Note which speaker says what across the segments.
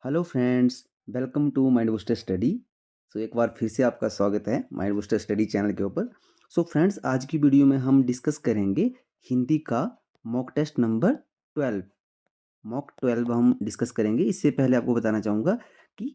Speaker 1: Hello friends, welcome to mind booster study. एक बार फिर से आपका स्वागत है माइंड बूस्टर स्टडी चैनल के ऊपर। फ्रेंड्स, आज की वीडियो में हम डिस्कस करेंगे हिंदी का मॉक टेस्ट नंबर 12। मॉक 12 हम डिस्कस करेंगे। इससे पहले आपको बताना चाहूँगा कि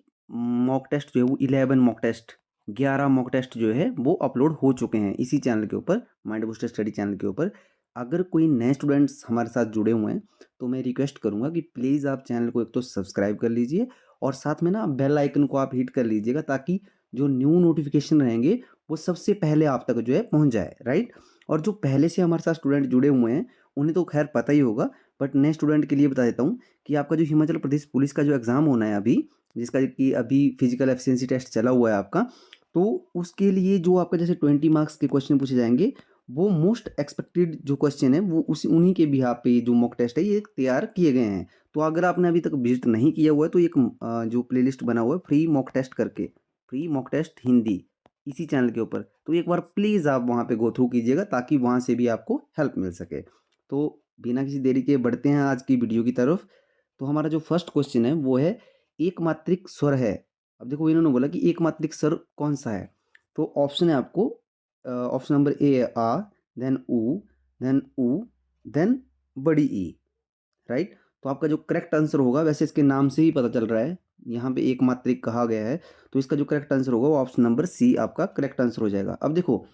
Speaker 1: मॉक टेस्ट जो है वो 11 मॉक टेस्ट 11 मॉक टेस्ट जो है वो अपलोड हो चुके हैं इसी चैनल के ऊपर, माइंड बूस्टर स्टडी चैनल के ऊपर। अगर कोई नए स्टूडेंट्स हमारे साथ जुड़े हुए हैं तो मैं रिक्वेस्ट करूँगा कि प्लीज़ आप चैनल को एक तो सब्सक्राइब कर लीजिए और साथ में ना बेल आइकन को आप हिट कर लीजिएगा, ताकि जो न्यू नोटिफिकेशन रहेंगे वो सबसे पहले आप तक जो है पहुँच जाए, राइट। और जो पहले से हमारे साथ स्टूडेंट जुड़े हुए हैं उन्हें तो खैर पता ही होगा, बट नए स्टूडेंट के लिए बता देता हूँ कि आपका जो हिमाचल प्रदेश पुलिस का जो एग्ज़ाम होना है अभी, जिसका कि अभी फिजिकल एफिशिएंसी टेस्ट चला हुआ है आपका, तो उसके लिए जो आपका जैसे 20 मार्क्स के क्वेश्चन पूछे जाएंगे, वो मोस्ट एक्सपेक्टेड जो क्वेश्चन है वो उसी उन्हीं के बिहाफ पे जो मॉक टेस्ट है ये तैयार किए गए हैं। तो अगर आपने अभी तक विजिट नहीं किया हुआ है तो एक जो प्लेलिस्ट बना हुआ है फ्री मॉक टेस्ट करके, फ्री मॉक टेस्ट हिंदी, इसी चैनल के ऊपर, तो एक बार प्लीज़ आप वहाँ पे गो थ्रू कीजिएगा ताकि वहाँ से भी आपको हेल्प मिल सके। तो बिना किसी देरी के बढ़ते हैं आज की वीडियो की तरफ। तो हमारा जो फर्स्ट क्वेश्चन है वो है एक मात्रिक स्वर है। अब देखो इन्होंने बोला कि एक मात्रिक स्वर कौन सा है। तो ऑप्शन है आपको, ऑप्शन नंबर ए है आ, देन ऊ, देन ऊ, देन बड़ी ई, राइट। तो आपका जो करेक्ट आंसर होगा, वैसे इसके नाम से ही पता चल रहा है यहाँ पे एक मात्रिक कहा गया है, तो इसका जो करेक्ट आंसर होगा वो ऑप्शन नंबर सी आपका करेक्ट आंसर हो जाएगा। अब देखो,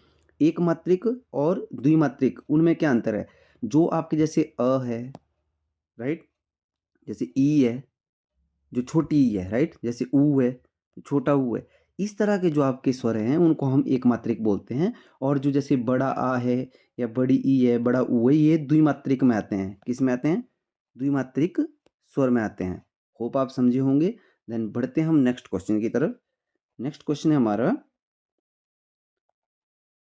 Speaker 1: एक मात्रिक और द्विमात्रिक उनमें क्या अंतर है। जो आपके जैसे अ है, राइट, जैसे ई है, जो छोटी ई है, राइट, जैसे ऊ है, छोटा ऊ है, इस तरह के जो आपके स्वर हैं उनको हम एक मात्रिक बोलते हैं। और जो जैसे बड़ा आ है या बड़ी ई है, बड़ा ऊ है, ये द्विमात्रिक में आते हैं। किस में आते हैं? द्विमात्रिक स्वर में आते हैं। होप आप समझे होंगे। देन बढ़ते हैं हम नेक्स्ट क्वेश्चन की तरफ। नेक्स्ट क्वेश्चन है हमारा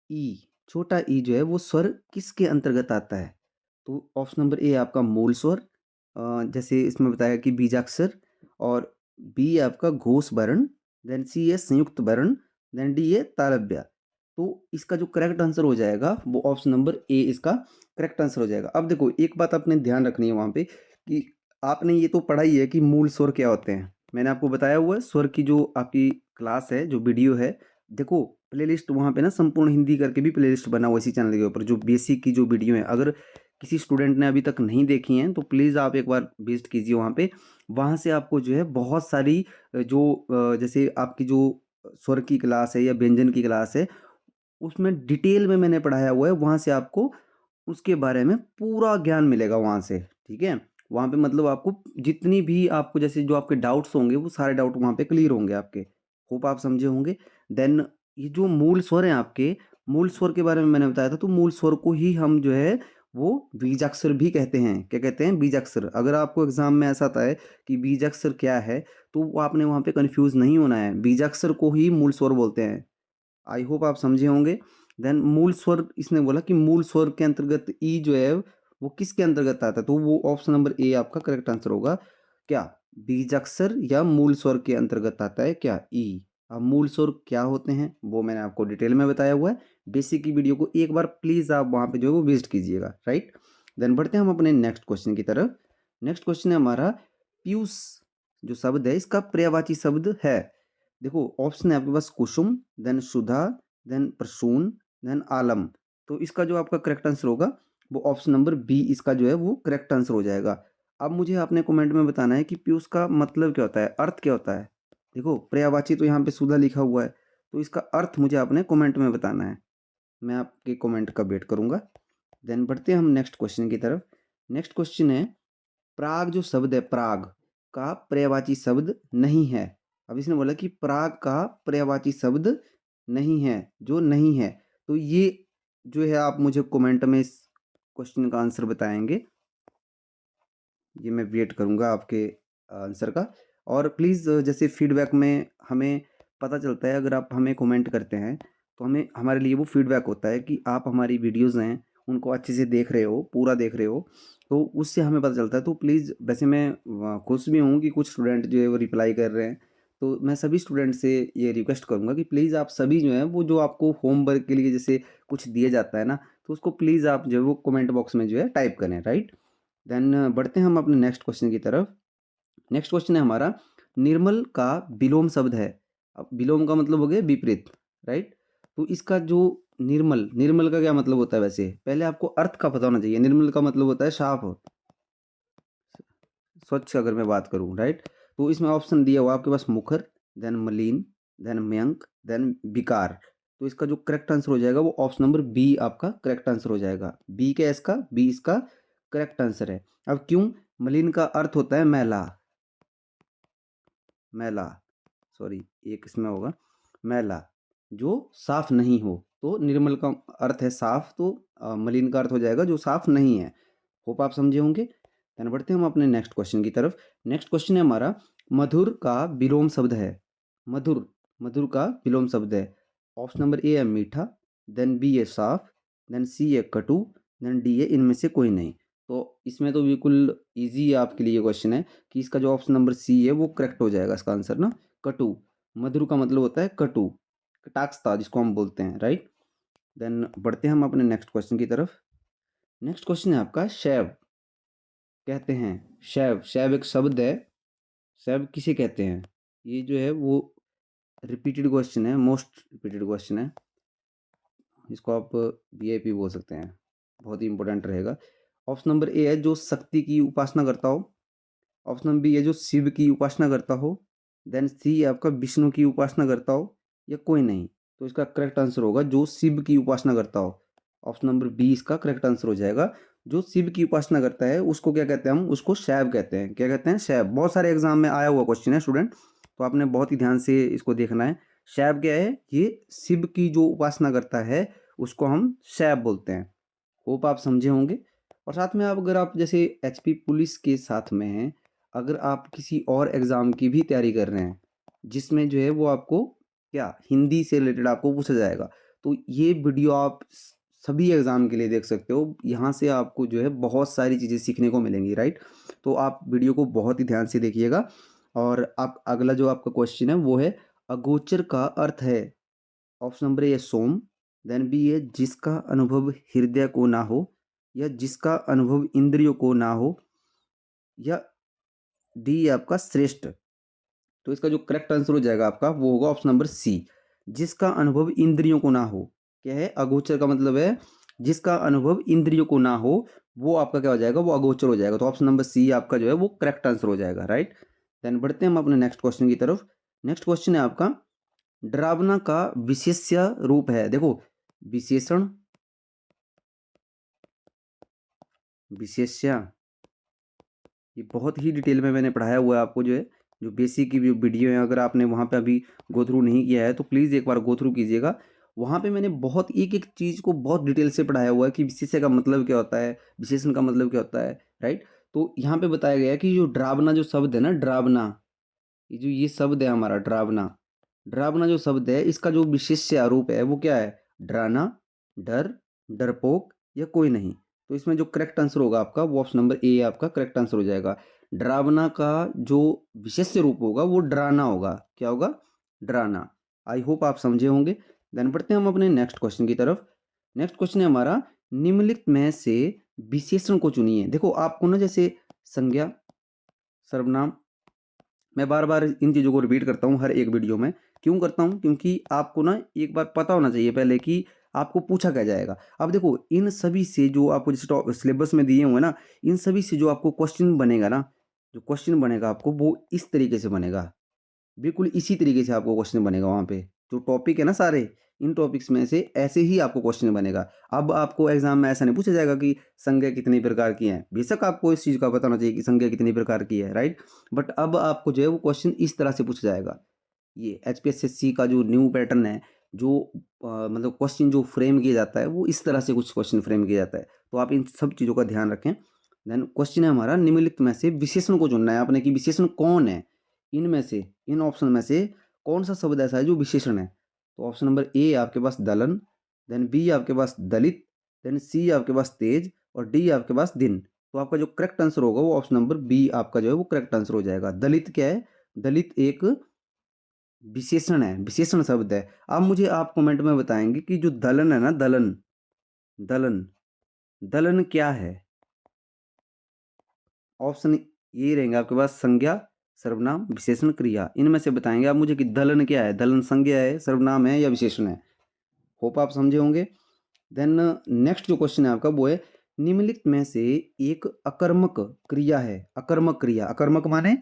Speaker 1: ई, छोटा ई जो है वो स्वर किसके अंतर्गत आता है। तो ऑप्शन नंबर ए आपका मूल स्वर, जैसे इसमें बताया कि बीजाक्षर, और बी आपका घोष वर्ण, देन सी है संयुक्त वर्ण, देन डी है तालव्य। तो इसका जो करेक्ट आंसर हो जाएगा वो ऑप्शन नंबर ए इसका करेक्ट आंसर हो जाएगा। अब देखो एक बात आपने ध्यान रखनी है वहाँ पे कि आपने ये तो पढ़ा ही है कि मूल स्वर क्या होते हैं। मैंने आपको बताया हुआ है स्वर की जो आपकी क्लास है, जो वीडियो है, देखो प्लेलिस्ट वहाँ पे ना संपूर्ण हिंदी करके भी प्लेलिस्ट बना हुआ है इसी चैनल के ऊपर, जो बेसिक की जो वीडियो है। अगर किसी स्टूडेंट ने अभी तक नहीं देखी हैं तो प्लीज़ आप एक बार विजिट कीजिए वहाँ पे। वहाँ से आपको जो है बहुत सारी जो जैसे आपकी जो स्वर की क्लास है या व्यंजन की क्लास है, उसमें डिटेल में मैंने पढ़ाया हुआ है। वहाँ से आपको उसके बारे में पूरा ज्ञान मिलेगा वहाँ से, ठीक है। वहाँ पे मतलब आपको जितनी भी आपको जैसे जो आपके डाउट्स होंगे वो सारे डाउट वहाँ पे क्लियर होंगे आपके। होप आप समझे होंगे। देन ये जो मूल स्वर हैं आपके, मूल स्वर के बारे में मैंने बताया था, तो मूल स्वर को ही हम जो है वो बीजाक्षर भी कहते हैं। क्या कहते हैं? बीजाक्षर। अगर आपको एग्जाम में ऐसा आता है कि बीजाक्षर क्या है, तो वो आपने वहाँ पे कंफ्यूज नहीं होना है, बीजाक्षर को ही मूल स्वर बोलते हैं। आई होप आप समझे होंगे। देन मूल स्वर, इसने बोला कि मूल स्वर के अंतर्गत ई जो है वो किसके अंतर्गत आता है, तो वो ऑप्शन नंबर ए आपका करेक्ट आंसर होगा। क्या बीजाक्षर या मूल स्वर के अंतर्गत आता है? क्या ई। अब मूल स्वर क्या होते हैं वो मैंने आपको डिटेल में बताया हुआ है। बेसिक की वीडियो को एक बार प्लीज आप वहां पे जो है वो विजिट कीजिएगा, राइट। देन बढ़ते हैं हम अपने नेक्स्ट क्वेश्चन की तरफ। नेक्स्ट क्वेश्चन है हमारा पीयूष, जो शब्द है इसका पर्यायवाची शब्द है। देखो ऑप्शन है आपके पास कुसुम, देन सुधा, देन प्रसून, देन आलम। तो इसका जो आपका करेक्ट आंसर होगा वो ऑप्शन नंबर बी इसका जो है वो करेक्ट आंसर हो जाएगा। अब मुझे आपने कमेंट में बताना है कि पीयूष का मतलब क्या होता है, अर्थ क्या होता है। देखो पर्यायवाची तो यहाँ पे सुधा लिखा हुआ है, तो इसका अर्थ मुझे आपने कमेंट में बताना है। मैं आपके कमेंट का वेट करूंगा। देन बढ़ते हैं हम नेक्स्ट क्वेश्चन की तरफ। नेक्स्ट क्वेश्चन है प्राग, जो शब्द है प्राग का पर्यायवाची शब्द नहीं है। अब इसने बोला कि प्राग का पर्यायवाची शब्द नहीं है, जो नहीं है, तो ये जो है आप मुझे कमेंट में इस क्वेश्चन का आंसर बताएंगे। ये मैं वेट करूंगा आपके आंसर का। और प्लीज़ जैसे फीडबैक में हमें पता चलता है, अगर आप हमें कमेंट करते हैं तो हमें हमारे लिए वो फीडबैक होता है कि आप हमारी वीडियोस हैं उनको अच्छे से देख रहे हो, पूरा देख रहे हो, तो उससे हमें पता चलता है। तो प्लीज़, वैसे मैं खुश भी हूँ कि कुछ स्टूडेंट जो है वो रिप्लाई कर रहे हैं, तो मैं सभी स्टूडेंट से ये रिक्वेस्ट करूँगा कि प्लीज़ आप सभी जो है वो जो आपको होमवर्क के लिए जैसे कुछ दिया जाता है ना, तो उसको प्लीज़ आप जो है वो कमेंट बॉक्स में जो है टाइप करें, राइट। देन बढ़ते हैं हम अपने नेक्स्ट क्वेश्चन की तरफ। नेक्स्ट क्वेश्चन है हमारा निर्मल का विलोम शब्द है। अब विलोम का मतलब हो गया विपरीत, राइट। तो इसका जो निर्मल, निर्मल का क्या मतलब होता है? वैसे पहले आपको अर्थ का पता होना चाहिए। निर्मल का मतलब होता है साफ, स्वच्छ, अगर मैं बात करूं, राइट। तो इसमें ऑप्शन दिया हुआ आपके पास मुखर, देन मलिन, देन मयंक, देन विकार। तो इसका जो करेक्ट आंसर हो जाएगा वो ऑप्शन नंबर बी आपका करेक्ट आंसर हो जाएगा। बी क्या है इसका? बी इसका करेक्ट आंसर है। अब क्यों? मलिन का अर्थ होता है मैला, मैला, सॉरी एक इसमें होगा मैला, जो साफ नहीं हो। तो निर्मल का अर्थ है साफ, तो मलिन का अर्थ हो जाएगा जो साफ नहीं है। होप आप समझे होंगे। देन बढ़ते हैं हम अपने नेक्स्ट क्वेश्चन की तरफ। नेक्स्ट क्वेश्चन है हमारा, मधुर का विलोम शब्द है। मधुर, मधुर का विलोम शब्द है। ऑप्शन नंबर ए है मीठा, देन बी है साफ, देन सी है कटु, देन डी है इनमें से कोई नहीं। तो इसमें तो बिल्कुल इजी आपके लिए क्वेश्चन है कि इसका जो ऑप्शन नंबर सी है वो करेक्ट हो जाएगा इसका आंसर ना, कटु। मधुर का मतलब होता है कटु, कटाक्षता जिसको हम बोलते हैं, राइट। देन बढ़ते हैं हम अपने नेक्स्ट क्वेश्चन की तरफ। नेक्स्ट क्वेश्चन है आपका शैव कहते हैं। शैव, शैव एक शब्द है। शैव किसे कहते हैं? ये जो है वो रिपीटेड क्वेश्चन है, मोस्ट रिपीटेड क्वेश्चन है। इसको आप वीआईपी बोल सकते हैं, बहुत ही इंपॉर्टेंट रहेगा। ऑप्शन नंबर ए है जो शक्ति की उपासना करता हो। ऑप्शन नंबर बी है जो शिव की उपासना करता हो। देन सी आपका विष्णु की उपासना करता हो, या कोई नहीं। तो इसका करेक्ट आंसर होगा जो शिव की उपासना करता हो। ऑप्शन नंबर बी इसका करेक्ट आंसर हो जाएगा। जो शिव की उपासना करता है उसको क्या कहते हैं? हम उसको शैव कहते हैं। क्या कहते हैं? शैव। बहुत सारे एग्जाम में आया हुआ क्वेश्चन है स्टूडेंट, तो आपने बहुत ही ध्यान से इसको देखना है। शैव क्या है? ये शिव की जो उपासना करता है उसको हम शैव बोलते हैं। होप आप समझे होंगे। और साथ में आप, अगर आप जैसे एचपी पुलिस के साथ में हैं, अगर आप किसी और एग्ज़ाम की भी तैयारी कर रहे हैं जिसमें जो है वो आपको क्या हिंदी से रिलेटेड आपको पूछा जाएगा, तो ये वीडियो आप सभी एग्ज़ाम के लिए देख सकते हो। यहाँ से आपको जो है बहुत सारी चीज़ें सीखने को मिलेंगी, राइट। तो आप वीडियो को बहुत ही ध्यान से देखिएगा। और आप अगला जो आपका क्वेश्चन है वो है, अगोचर का अर्थ है। ऑप्शन नंबर ए है सोम, देन बी है जिसका अनुभव हृदय को ना हो, या जिसका अनुभव इंद्रियों को ना हो, या डी आपका श्रेष्ठ। तो इसका जो करेक्ट आंसर हो जाएगा आपका वो होगा ऑप्शन नंबर सी, जिसका अनुभव इंद्रियों को ना हो। क्या है? अगोचर का मतलब है जिसका अनुभव इंद्रियों को ना हो, वो आपका क्या हो जाएगा? वो अगोचर हो जाएगा। तो ऑप्शन नंबर सी आपका जो है वो करेक्ट आंसर हो जाएगा, राइट। देन बढ़ते हैं हम अपने नेक्स्ट क्वेश्चन की तरफ। नेक्स्ट क्वेश्चन है आपका, डरावना का विशेष्य रूप है। देखो, विशेषण, विशेष्य, ये बहुत ही डिटेल में मैंने पढ़ाया हुआ है आपको। जो है जो बेसिक की वीडियो है, अगर आपने वहाँ पे अभी गो थ्रू नहीं किया है तो प्लीज़ एक बार गो थ्रू कीजिएगा। वहाँ पे मैंने बहुत एक एक चीज़ को बहुत डिटेल से पढ़ाया हुआ है कि विशेष्य का मतलब क्या होता है, विशेषण का मतलब क्या होता है, राइट। तो यहाँ पे बताया गया है कि जो डरावना जो शब्द है ना, डरावना, ये जो ये शब्द है हमारा डरावना, डरावना जो शब्द है इसका जो विशेष्य रूप है वो क्या है? डराना, डर, डरपोक, या कोई नहीं। तो इसमें जो करेक्ट आंसर होगा आपका वो ऑप्शन नंबर ए आपका करेक्ट आंसर हो जाएगा। डरावना का जो विशेष्य रूप होगा वो डराना होगा। क्या होगा? डराना। आई होप आप समझे होंगे। देन बढ़ते हैं हम अपने नेक्स्ट क्वेश्चन की तरफ। नेक्स्ट क्वेश्चन है हमारा, निम्नलिखित में से विशेषण को चुनिए। देखो आपको ना, जैसे संज्ञा, सर्वनाम, मैं बार-बार इन चीज़ों को रिपीट करता हूँ हर एक वीडियो में। क्यों करता हूँ? क्योंकि आपको ना एक बार पता होना चाहिए पहले कि आपको पूछा क्या जाएगा। अब देखो, इन सभी से जो आपको जैसे सिलेबस में दिए हुए हैं ना, इन सभी से जो आपको क्वेश्चन बनेगा ना, जो क्वेश्चन बनेगा आपको वो इस तरीके से बनेगा। बिल्कुल इसी तरीके से आपको क्वेश्चन बनेगा वहाँ पे। जो टॉपिक है ना सारे, इन टॉपिक्स में से ऐसे ही आपको क्वेश्चन बनेगा। अब आपको एग्ज़ाम में ऐसा नहीं पूछा जाएगा कि संज्ञा कितनी प्रकार की हैं। बेशक आपको इस चीज़ का पता होना चाहिए कि संज्ञा कितनी प्रकार की है, राइट? बट अब आपको जो है वो क्वेश्चन इस तरह से पूछा जाएगा। ये एचपीएससी का जो न्यू पैटर्न है, जो मतलब क्वेश्चन जो फ्रेम किया जाता है वो इस तरह से कुछ क्वेश्चन फ्रेम किया जाता है। तो आप इन सब चीज़ों का ध्यान रखें। देन क्वेश्चन है हमारा, निम्नलिखित में से विशेषण को चुनना है आपने कि विशेषण कौन है? इनमें से, इन ऑप्शन में से कौन सा शब्द ऐसा है जो विशेषण है? तो ऑप्शन नंबर ए आपके पास दलन, देन बी आपके पास दलित, देन सी आपके पास तेज, और डी आपके पास दिन। तो आपका जो करेक्ट आंसर होगा वो ऑप्शन नंबर बी आपका जो है वो करेक्ट आंसर हो जाएगा। दलित क्या है? दलित एक विशेषण है, विशेषण शब्द है। अब मुझे आप कमेंट में बताएंगे कि जो दलन है ना, दलन, दलन, दलन क्या है? ऑप्शन ये रहेंगे आपके पास, संज्ञा, सर्वनाम, विशेषण, क्रिया, इनमें से बताएंगे आप मुझे कि दलन क्या है, दलन संज्ञा है, सर्वनाम है या विशेषण है। होप आप समझे होंगे। देन नेक्स्ट जो क्वेश्चन है आपका वो है, निम्नलिखित में से एक अकर्मक क्रिया है। अकर्मक क्रिया, अकर्मक माने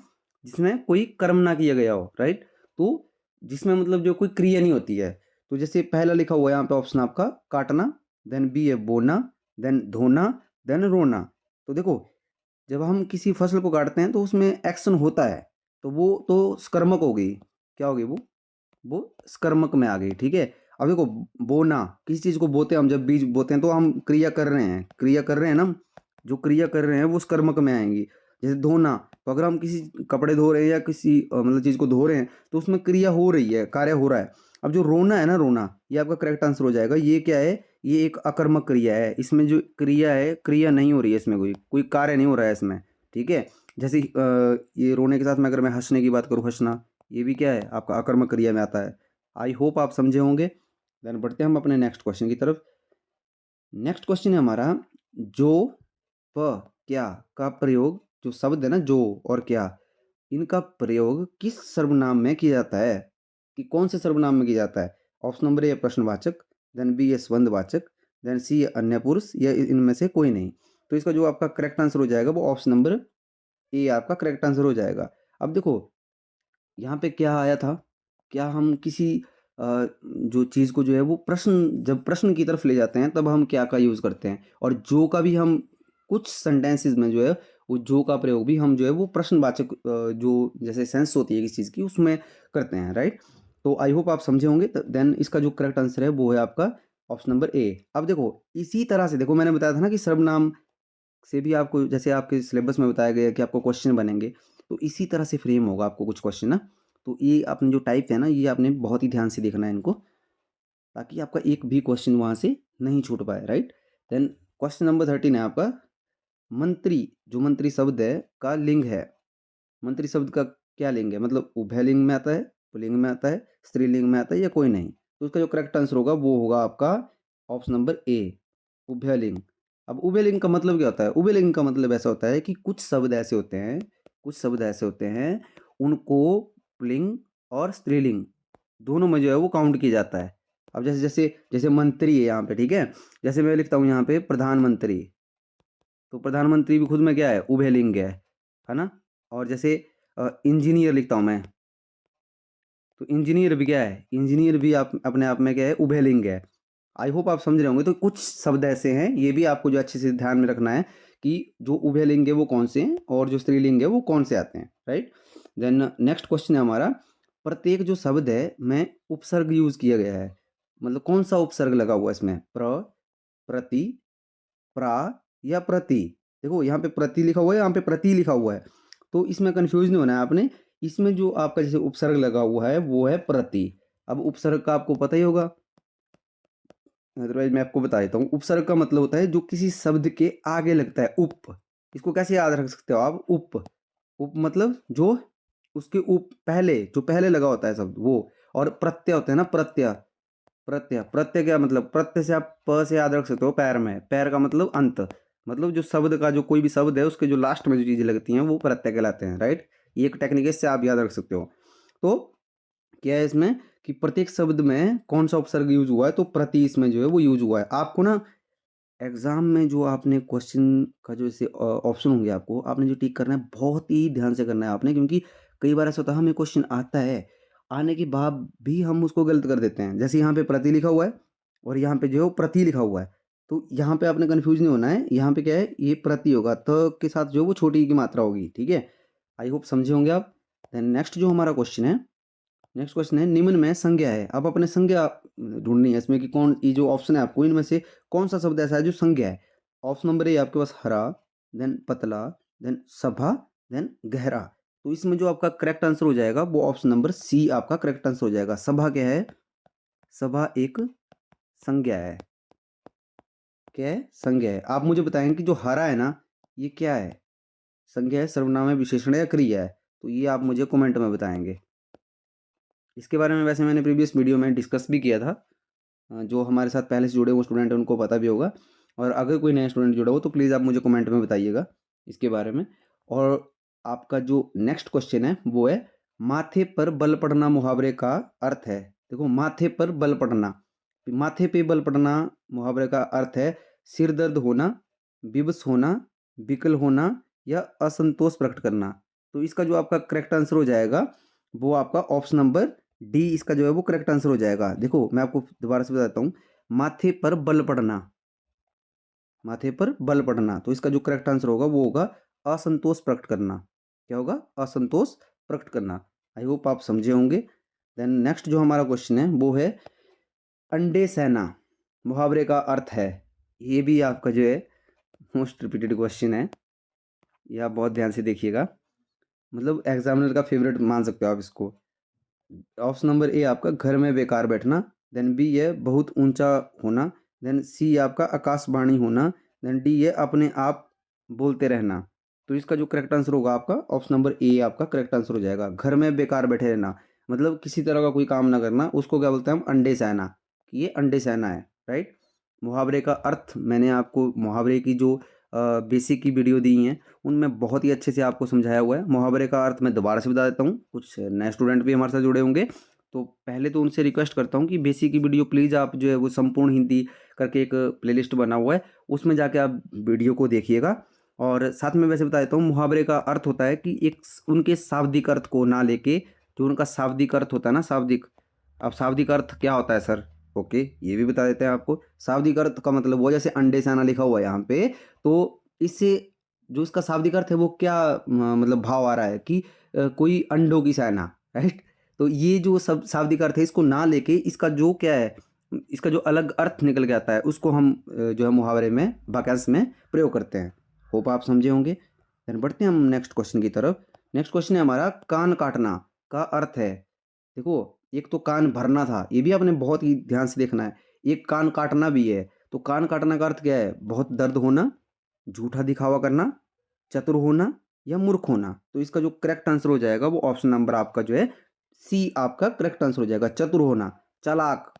Speaker 1: जिसमें कोई कर्म ना किया गया हो, राइट। तो जिसमें मतलब जो कोई क्रिया नहीं होती है। तो जैसे पहला लिखा हुआ है यहाँ पे ऑप्शन आपका काटना, देन बी है बोना, देन धोना, देन रोना। तो देखो, जब हम किसी फसल को काटते हैं तो उसमें एक्शन होता है, तो वो तो स्कर्मक हो गई। क्या हो गई वो स्कर्मक में आ गई, ठीक है। अब देखो, बोना, किसी चीज को बोते हैं हम, जब बीज बोते हैं तो हम क्रिया कर रहे हैं, क्रिया कर रहे हैं ना हम, जो क्रिया कर रहे हैं वो स्कर्मक में आएंगी। जैसे धोना, तो अगर हम किसी कपड़े धो रहे हैं या किसी मतलब चीज को धो रहे हैं तो उसमें क्रिया हो रही है, कार्य हो रहा है। अब जो रोना है ना, रोना, ये आपका करेक्ट आंसर हो जाएगा। ये क्या है, ये एक अकर्मक क्रिया है। इसमें जो क्रिया है, क्रिया नहीं हो रही है इसमें, कोई कोई कार्य नहीं हो रहा है इसमें, ठीक है। जैसे ये रोने के साथ में अगर मैं हंसने की बात करूँ, हंसना, ये भी क्या है आपका अकर्मक क्रिया में आता है। आई होप आप समझे होंगे। देन बढ़ते हैं हम अपने नेक्स्ट क्वेश्चन की तरफ। नेक्स्ट क्वेश्चन है हमारा, जो, प, क्या का प्रयोग, जो शब्द है ना जो और क्या, इनका प्रयोग किस सर्वनाम में किया जाता है, कि कौन से सर्वनाम में किया जाता है। ऑप्शन नंबर ए प्रश्नवाचक, देन बी है संबंधवाचक, देन सी है अन्य पुरुष, या इनमें से कोई नहीं। तो इसका जो आपका करेक्ट आंसर हो जाएगा वो ऑप्शन नंबर ए आपका करेक्ट आंसर हो जाएगा। अब देखो, यहाँ पे क्या आया था, क्या हम किसी जो चीज़ को जो है वो प्रश्न, जब प्रश्न की तरफ ले जाते हैं तब हम क्या का यूज़ करते हैं, और जो का भी हम कुछ सेंटेंसेस में जो है वो जो का प्रयोग भी हम जो है वो प्रश्नवाचक जो जैसे सेंस होती है किसी चीज़ की उसमें करते हैं, राइट। तो आई होप आप समझे होंगे। देन इसका जो करेक्ट आंसर है वो है आपका ऑप्शन नंबर ए। अब देखो, इसी तरह से देखो, मैंने बताया था ना कि सर्वनाम से भी आपको, जैसे आपके सिलेबस में बताया गया है कि आपको क्वेश्चन बनेंगे, तो इसी तरह से फ्रेम होगा आपको कुछ क्वेश्चन ना। तो ये आपने जो टाइप है ना, ये आपने बहुत ही ध्यान से देखना है इनको, ताकि आपका एक भी क्वेश्चन वहाँ से नहीं छूट पाए, राइट। देन क्वेश्चन नंबर 13 है आपका, मंत्री, जो मंत्री शब्द है का लिंग है। मंत्री शब्द का क्या लिंग है, मतलब उभयलिंग में आता है, पुल्लिंग में आता है, स्त्रीलिंग में आता है, या कोई नहीं। तो उसका जो करेक्ट आंसर होगा वो होगा आपका ऑप्शन नंबर ए, उभयलिंग। अब उभयलिंग का मतलब क्या होता है, उभयलिंग का मतलब ऐसा होता है कि कुछ शब्द ऐसे होते हैं, कुछ शब्द ऐसे होते हैं, उनको पुल्लिंग और स्त्रीलिंग दोनों में जो है वो काउंट किया जाता है। अब जैसे जैसे जैसे मंत्री है यहाँ पे, ठीक है। जैसे मैं लिखता हूँ यहाँ पे प्रधानमंत्री, तो प्रधानमंत्री भी खुद में क्या है, उभयलिंग है ना। और जैसे इंजीनियर लिखता हूँ मैं, तो इंजीनियर भी क्या है, इंजीनियर भी आप अपने आप में क्या है, उभयलिंग है। आई होप आप समझ रहे होंगे। तो कुछ शब्द ऐसे हैं, ये भी आपको जो अच्छे से ध्यान में रखना है कि जो उभयलिंग है वो कौन से हैं और जो स्त्रीलिंग है वो कौन से आते हैं, राइट। देन नेक्स्ट क्वेश्चन है हमारा, प्रत्येक जो शब्द है में उपसर्ग यूज किया गया है, मतलब कौन सा उपसर्ग लगा हुआ है इसमें, प्रति, प्रा, या प्रति। देखो यहाँ पे प्रति लिखा हुआ है, यहाँ पे प्रति लिखा हुआ है, तो इसमें कंफ्यूज नहीं होना है आपने। इसमें जो आपका जैसे उपसर्ग लगा हुआ है वो है प्रति। अब उपसर्ग का आपको पता ही होगा, अदरवाइज मैं आपको बता देता हूँ। उपसर्ग का मतलब होता है जो किसी शब्द के आगे लगता है, उप। इसको कैसे याद रख सकते हो आप, उप। उप मतलब जो उसके उप पहले, जो पहले लगा होता है शब्द वो। और प्रत्यय होते हैं ना, प्रत्यय, प्रत्यय, प्रत्यय क्या मतलब, प्रत्यय से आप प से याद रख सकते हो, पैर में, पैर का मतलब अंत, मतलब जो शब्द का जो कोई भी शब्द है उसके जो लास्ट में जो चीजें लगती हैं वो प्रत्यय कहलाते हैं, राइट। ये एक टेक्निक है, इससे आप याद रख सकते हो। तो क्या है इसमें कि प्रत्येक शब्द में कौन सा उपसर्ग यूज हुआ है, तो प्रति इसमें जो है वो यूज हुआ है। आपको ना एग्जाम में जो आपने क्वेश्चन का जो जैसे ऑप्शन होंगे, आपको आपने जो टिक करना है बहुत ही ध्यान से करना है आपने, क्योंकि कई बार ऐसा होता है हमें क्वेश्चन आता है, आने के बाद भी हम उसको गलत कर देते हैं। जैसे यहाँ पे प्रति लिखा हुआ है और यहाँ पे जो है वो प्रति लिखा हुआ है, तो यहाँ पे आपने कंफ्यूज नहीं होना है। यहाँ पे क्या है, ये प्रति होगा, त के साथ जो वो छोटी की मात्रा होगी, ठीक है। आई होप समझे होंगे आप। देन नेक्स्ट जो हमारा क्वेश्चन है, नेक्स्ट क्वेश्चन है, निम्न में संज्ञा है। अब अपने संज्ञा ढूंढनी है इसमें कि कौन, ये जो ऑप्शन है आपको इनमें से कौन सा शब्द ऐसा है जो संज्ञा है। ऑप्शन नंबर ए आपके पास हरा, देन पतला, देन सभा, देन गहरा। तो इसमें जो आपका करेक्ट आंसर हो जाएगा वो ऑप्शन नंबर सी आपका करेक्ट आंसर हो जाएगा। सभा क्या है, सभा एक संज्ञा है। क्या है, संज्ञा है। आप मुझे बताएंगे कि जो हरा है ना, ये क्या है, संज्ञा है, सर्वनाम है, विशेषण है, या क्रिया है। तो ये आप मुझे कमेंट में बताएंगे। इसके बारे में वैसे मैंने प्रीवियस वीडियो में डिस्कस भी किया था। जो हमारे साथ पहले से जुड़े हुए स्टूडेंट हैं उनको पता भी होगा, और अगर कोई नया स्टूडेंट जुड़ा हो तो प्लीज़ आप मुझे कमेंट में बताइएगा इसके बारे में। और आपका जो नेक्स्ट क्वेश्चन है वो है माथे पर बल पड़ना मुहावरे का अर्थ है। देखो माथे पर बल पड़ना, माथे पे बल पड़ना मुहावरे का अर्थ है सिर दर्द होना, विवश होना, विकल होना या असंतोष प्रकट करना। तो इसका जो आपका करेक्ट आंसर हो जाएगा वो आपका ऑप्शन नंबर डी इसका जो है वो करेक्ट आंसर हो जाएगा। देखो मैं आपको दोबारा से बताता हूँ, माथे पर बल पड़ना, माथे पर बल पड़ना, तो इसका जो करेक्ट आंसर होगा वो होगा असंतोष प्रकट करना। क्या होगा? असंतोष प्रकट करना। आई होप आप समझे होंगे। देन नेक्स्ट जो हमारा क्वेश्चन है वो है अंडे सेना मुहावरे का अर्थ है। ये भी आपका जो है मोस्ट रिपीटेड क्वेश्चन है, ये आप बहुत ध्यान से देखिएगा, मतलब एग्जामिनर का फेवरेट मान सकते हो आप इसको। ऑप्शन नंबर ए आपका घर में बेकार बैठना, देन बी है बहुत ऊंचा होना, देन सी आपका आकाशवाणी होना, देन डी है अपने आप बोलते रहना। तो इसका जो करेक्ट आंसर होगा आपका ऑप्शन नंबर ए आपका करेक्ट आंसर हो जाएगा। घर में बेकार बैठे रहना मतलब किसी तरह का कोई काम ना करना, उसको क्या बोलते हैं हम? अंडे सहना, कि ये अंडे सहना है, राइट। मुहावरे का अर्थ मैंने आपको मुहावरे की जो बेसिक की वीडियो दी हैं उनमें बहुत ही अच्छे से आपको समझाया हुआ है। मुहावरे का अर्थ मैं दोबारा से बता देता हूँ, कुछ नए स्टूडेंट भी हमारे साथ जुड़े होंगे, तो पहले तो उनसे रिक्वेस्ट करता हूँ कि बेसिक की वीडियो प्लीज़ आप जो है वो संपूर्ण हिंदी करके एक प्लेलिस्ट बना हुआ है, उसमें जाके आप वीडियो को देखिएगा। और साथ में वैसे बता देता हूँ, मुहावरे का अर्थ होता है कि एक उनके शाब्दिक अर्थ को ना लेके, जो उनका शाब्दिक अर्थ होता है ना, शाब्दिक, अब शाब्दिक अर्थ क्या होता है सर? ओके, ये भी बता देते हैं आपको। शाब्दिक अर्थ का मतलब वो, जैसे अंडे से आना लिखा हुआ है यहाँ पे, तो इससे जो इसका शाब्दिक अर्थ है वो क्या मतलब भाव आ रहा है कि कोई अंडों की सेना, राइट। तो ये जो सब शाब्दिक अर्थ है इसको ना लेके इसका जो क्या है, इसका जो अलग अर्थ निकल के आता है उसको हम जो है मुहावरे में वाक्यांश में प्रयोग करते हैं। होप आप समझे होंगे। फिर बढ़ते हैं हम नेक्स्ट क्वेश्चन की तरफ। नेक्स्ट क्वेश्चन है हमारा कान काटना का अर्थ है। देखो एक तो कान भरना था, ये भी आपने बहुत ही ध्यान से देखना है, एक कान काटना भी है। तो कान काटना का अर्थ क्या है? बहुत दर्द होना, झूठा दिखावा करना, चतुर होना या मूर्ख होना। तो इसका जो करेक्ट आंसर हो जाएगा वो ऑप्शन नंबर आपका जो है सी आपका करेक्ट आंसर हो जाएगा, चतुर होना, चालाक,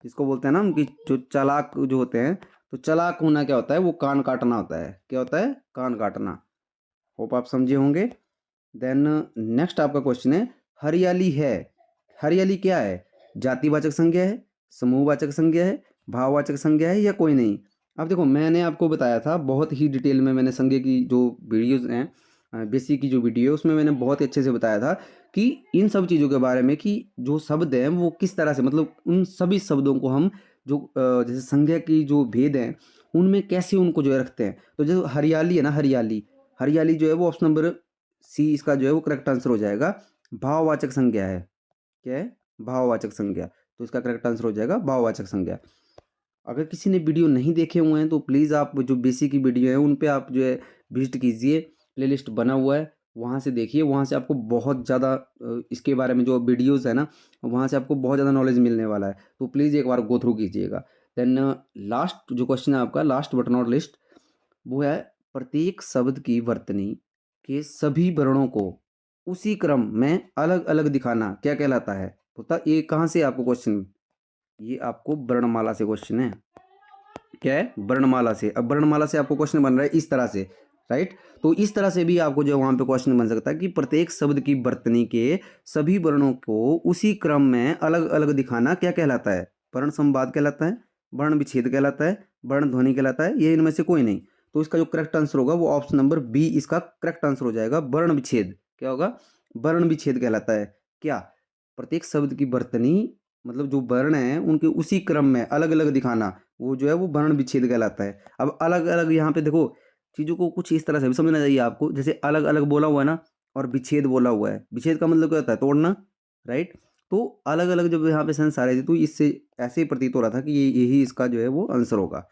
Speaker 1: इसको बोलते हैं ना उनकी जो चालाक जो होते हैं। तो चालाक होना क्या होता है? वो कान काटना होता है। क्या होता है? कान काटना। होप आप समझे होंगे। देन नेक्स्ट आपका क्वेश्चन है हरियाली है। हरियाली क्या है? जातिवाचक संज्ञा है, समूहवाचक संज्ञा है, भाववाचक संज्ञा है या कोई नहीं? अब देखो मैंने आपको बताया था बहुत ही डिटेल में, मैंने संज्ञा की जो वीडियोस हैं बेसिक की जो वीडियो है उसमें मैंने बहुत ही अच्छे से बताया था कि इन सब चीज़ों के बारे में, कि जो शब्द हैं वो किस तरह से, मतलब उन सभी शब्दों को हम जो जैसे संज्ञा की जो भेद हैं उनमें कैसे उनको जो है रखते हैं। तो जो हरियाली है ना, हरियाली, हरियाली जो है वो ऑप्शन नंबर सी इसका जो है वो करेक्ट आंसर हो जाएगा। भाववाचक संज्ञा है। क्या है? भाववाचक संज्ञा। तो इसका करेक्ट आंसर हो जाएगा भाववाचक संज्ञा। अगर किसी ने वीडियो नहीं देखे हुए हैं तो प्लीज़ आप जो बेसिक की वीडियो है उन पे आप जो है विजिट कीजिए, प्लेलिस्ट बना हुआ है, वहाँ से देखिए, वहाँ से आपको बहुत ज़्यादा इसके बारे में जो वीडियोज़ है ना, वहाँ से आपको बहुत ज़्यादा नॉलेज मिलने वाला है। तो प्लीज़ एक बार गो थ्रू कीजिएगा। देन लास्ट जो क्वेश्चन है आपका, लास्ट बट नॉट लिस्ट, वो है प्रत्येक शब्द की वर्तनी के सभी वर्णों को उसी क्रम में अलग अलग दिखाना क्या कहलाता है? पता ये कहाँ से आपको क्वेश्चन? ये आपको वर्णमाला से क्वेश्चन है। क्या है? वर्णमाला से। अब वर्णमाला से आपको क्वेश्चन बन रहा है इस तरह से, राइट। तो इस तरह से भी आपको जो वहाँ पे क्वेश्चन बन सकता है कि प्रत्येक शब्द की वर्तनी के सभी वर्णों को उसी क्रम में अलग अलग दिखाना क्या कहलाता है? वर्ण संवाद कहलाता है, वर्ण विच्छेद कहलाता है, वर्ण ध्वनि कहलाता है, ये इनमें से कोई नहीं। तो इसका जो करेक्ट आंसर होगा वो ऑप्शन नंबर बी इसका करेक्ट आंसर हो जाएगा, वर्ण विच्छेद। क्या होगा? वर्ण विच्छेद कहलाता है। क्या? प्रत्येक शब्द की वर्तनी, मतलब जो वर्ण है उनके उसी क्रम में अलग अलग दिखाना, वो जो है वो वर्ण विच्छेद कहलाता है। अब अलग अलग यहाँ पे देखो चीज़ों को कुछ इस तरह से भी समझना चाहिए आपको, जैसे अलग अलग बोला हुआ है ना और विच्छेद बोला हुआ है। विच्छेद का मतलब क्या होता है? तोड़ना, राइट। तो अलग अलग जब यहाँ पे सेंस आ रहे थे तो इससे ऐसे ही प्रतीत हो रहा था कि ये यही इसका जो है वो आंसर होगा।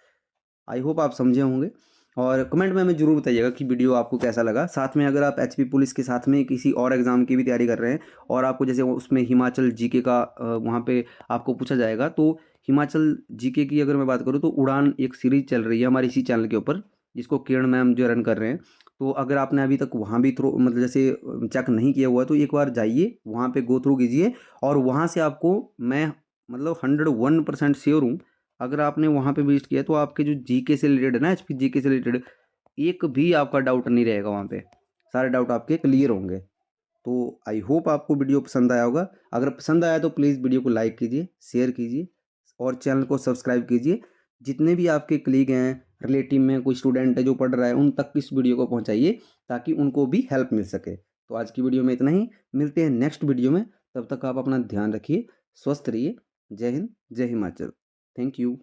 Speaker 1: आई होप आप समझे होंगे। और कमेंट में हमें ज़रूर बताइएगा कि वीडियो आपको कैसा लगा। साथ में अगर आप एचपी पुलिस के साथ में किसी और एग्ज़ाम की भी तैयारी कर रहे हैं और आपको जैसे उसमें हिमाचल जीके का वहाँ पे आपको पूछा जाएगा, तो हिमाचल जीके की अगर मैं बात करूँ तो उड़ान एक सीरीज़ चल रही है हमारे इसी चैनल के ऊपर, जिसको किरण मैम जो रन कर रहे हैं। तो अगर आपने अभी तक वहाँ भी थ्रू मतलब जैसे चेक नहीं किया हुआ है तो एक बार जाइए वहाँ पे गो थ्रू कीजिए, और वहाँ से आपको मैं मतलब 101% श्योर हूँ, अगर आपने वहाँ पे विजिट किया तो आपके जो जीके से रिलेटेड है ना, एचपी जीके से रिलेटेड, एक भी आपका डाउट नहीं रहेगा वहाँ पे। सारे डाउट आपके क्लियर होंगे। तो आई होप आपको वीडियो पसंद आया होगा। अगर पसंद आया तो प्लीज़ वीडियो को लाइक कीजिए, शेयर कीजिए और चैनल को सब्सक्राइब कीजिए। जितने भी आपके कलीग हैं, रिलेटिव में कोई स्टूडेंट है जो पढ़ रहा है, उन तक इस वीडियो को पहुँचाइए ताकि उनको भी हेल्प मिल सके। तो आज की वीडियो में इतना ही, मिलते हैं नेक्स्ट वीडियो में। तब तक आप अपना ध्यान रखिए, स्वस्थ रहिए। जय हिंद, जय हिमाचल। Thank you.